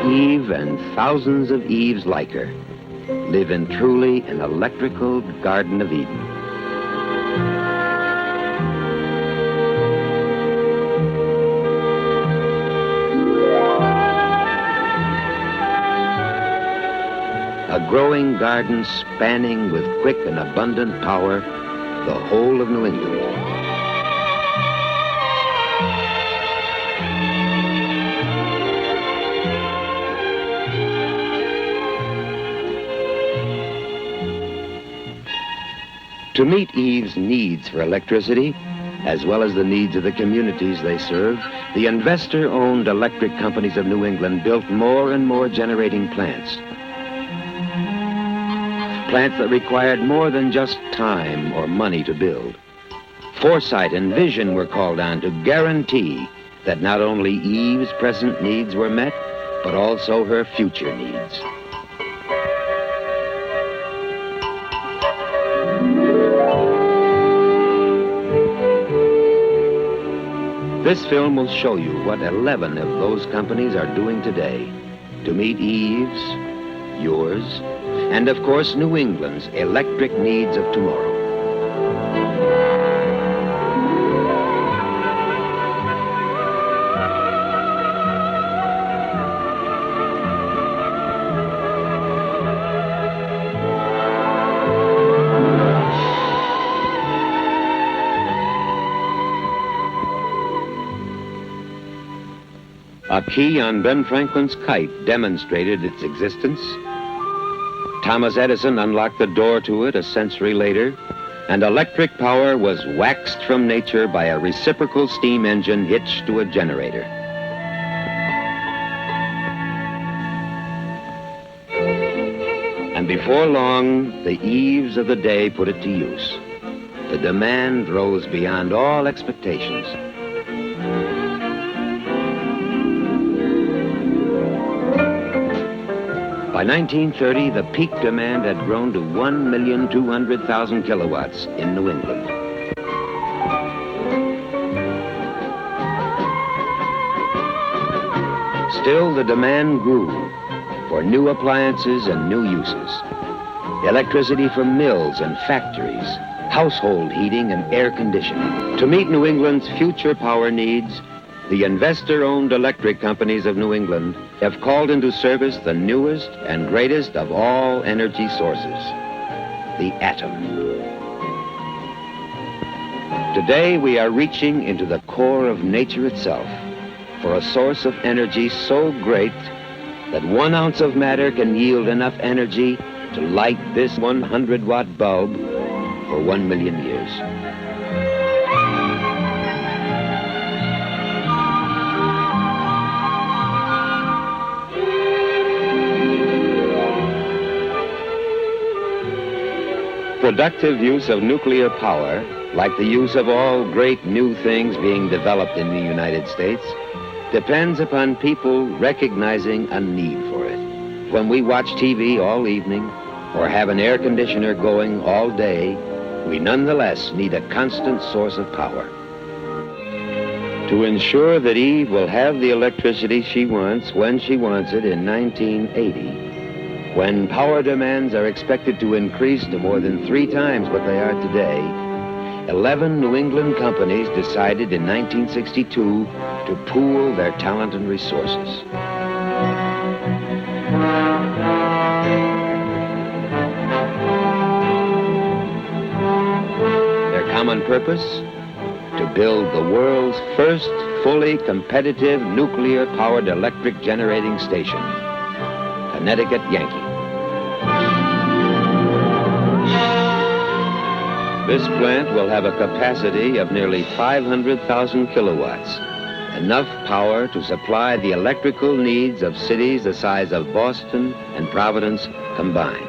Eve and thousands of Eves like her live in truly an electrical Garden of Eden. A growing garden spanning with quick and abundant power the whole of New England. To meet Eve's needs for electricity, as well as the needs of the communities they serve, the investor-owned electric companies of New England built more and more generating plants. Plants that required more than just time or money to build. Foresight and vision were called on to guarantee that not only Eve's present needs were met, but also her future needs. This film will show you what 11 of those companies are doing today to meet Eve's, yours, and of course New England's electric needs of tomorrow. A key on Ben Franklin's kite demonstrated its existence. Thomas Edison unlocked the door to it a century later, and electric power was waxed from nature by a reciprocal steam engine hitched to a generator. And before long, the Eves of the day put it to use. The demand rose beyond all expectations. By 1930, the peak demand had grown to 1,200,000 kilowatts in New England. Still, the demand grew for new appliances and new uses. Electricity for mills and factories, household heating and air conditioning. To meet New England's future power needs, the investor-owned electric companies of New England have called into service the newest and greatest of all energy sources, the atom. Today, we are reaching into the core of nature itself for a source of energy so great that 1 ounce of matter can yield enough energy to light this 100-watt bulb for 1 million years. Productive use of nuclear power, like the use of all great new things being developed in the United States, depends upon people recognizing a need for it. When we watch TV all evening or have an air conditioner going all day, we nonetheless need a constant source of power. To ensure that Eve will have the electricity she wants when she wants it in 1980, when power demands are expected to increase to more than 3 times what they are today, 11 New England companies decided in 1962 to pool their talent and resources. Their common purpose? To build the world's first fully competitive nuclear-powered electric generating station, Connecticut Yankee. This plant will have a capacity of nearly 500,000 kilowatts, enough power to supply the electrical needs of cities the size of Boston and Providence combined.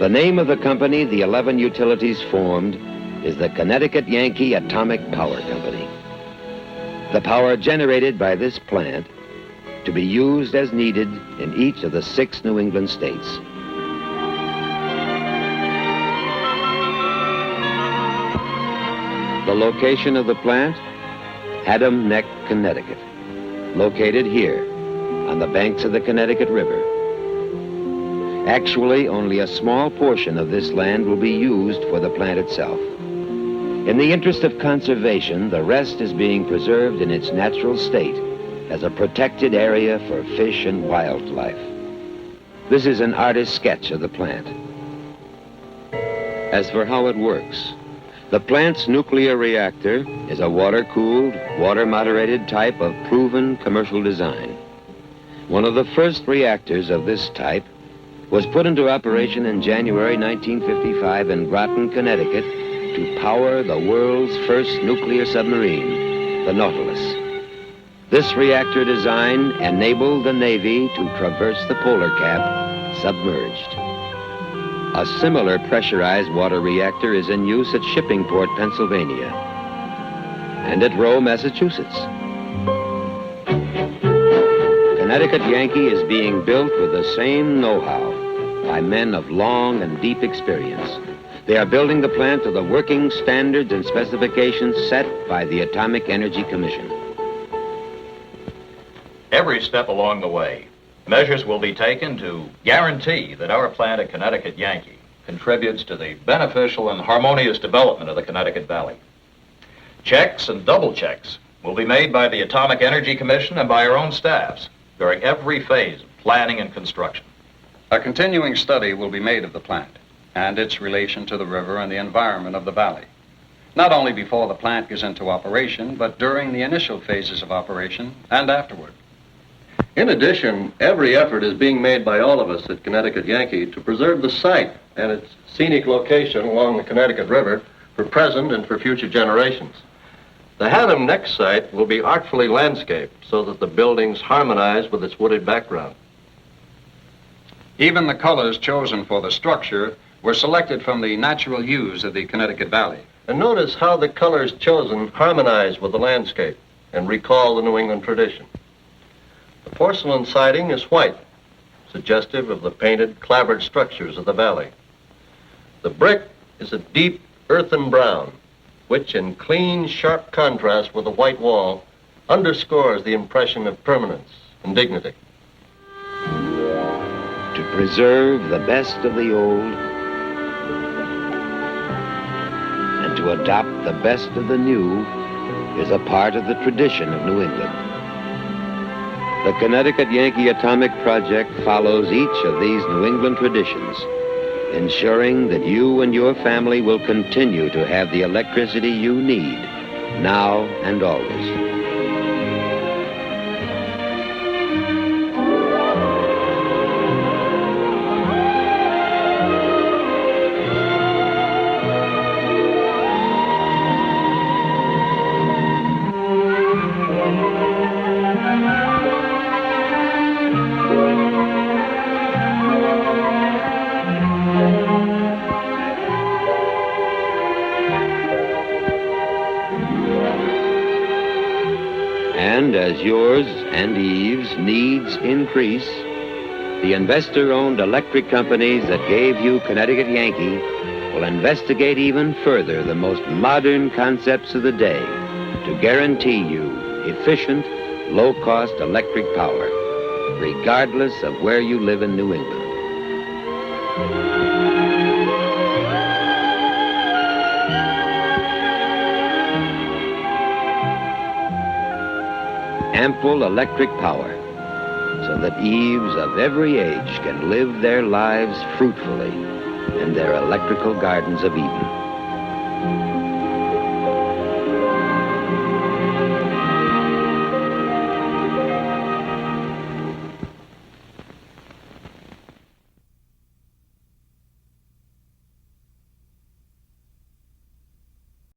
The name of the company the 11 utilities formed is the Connecticut Yankee Atomic Power Company. The power generated by this plant to be used as needed in each of the 6 New England states. The location of the plant? Haddam Neck, Connecticut. Located here, on the banks of the Connecticut River. Actually, only a small portion of this land will be used for the plant itself. In the interest of conservation, the rest is being preserved in its natural state as a protected area for fish and wildlife. This is an artist's sketch of the plant. As for how it works, the plant's nuclear reactor is a water-cooled, water-moderated type of proven commercial design. One of the first reactors of this type was put into operation in January 1955 in Groton, Connecticut, to power the world's first nuclear submarine, the Nautilus. This reactor design enabled the Navy to traverse the polar cap submerged. A similar pressurized water reactor is in use at Shippingport, Pennsylvania, and at Rowe, Massachusetts. Connecticut Yankee is being built with the same know-how by men of long and deep experience. They are building the plant to the working standards and specifications set by the Atomic Energy Commission. Every step along the way, measures will be taken to guarantee that our plant at Connecticut Yankee contributes to the beneficial and harmonious development of the Connecticut Valley. Checks and double checks will be made by the Atomic Energy Commission and by our own staffs during every phase of planning and construction. A continuing study will be made of the plant and its relation to the river and the environment of the valley, not only before the plant goes into operation, but during the initial phases of operation and afterward. In addition, every effort is being made by all of us at Connecticut Yankee to preserve the site and its scenic location along the Connecticut River for present and for future generations. The Haddam Neck site will be artfully landscaped so that the buildings harmonize with its wooded background. Even the colors chosen for the structure were selected from the natural hues of the Connecticut Valley. And notice how the colors chosen harmonize with the landscape and recall the New England tradition. The porcelain siding is white, suggestive of the painted, clapboard structures of the valley. The brick is a deep earthen brown, which in clean, sharp contrast with the white wall underscores the impression of permanence and dignity. To preserve the best of the old and to adopt the best of the new is a part of the tradition of New England. The Connecticut Yankee Atomic Project follows each of these New England traditions, ensuring that you and your family will continue to have the electricity you need, now and always. And as yours and Eve's needs increase, the investor-owned electric companies that gave you Connecticut Yankee will investigate even further the most modern concepts of the day to guarantee you efficient, low-cost electric power, regardless of where you live in New England. Ample electric power, so that Eves of every age can live their lives fruitfully in their electrical gardens of Eden.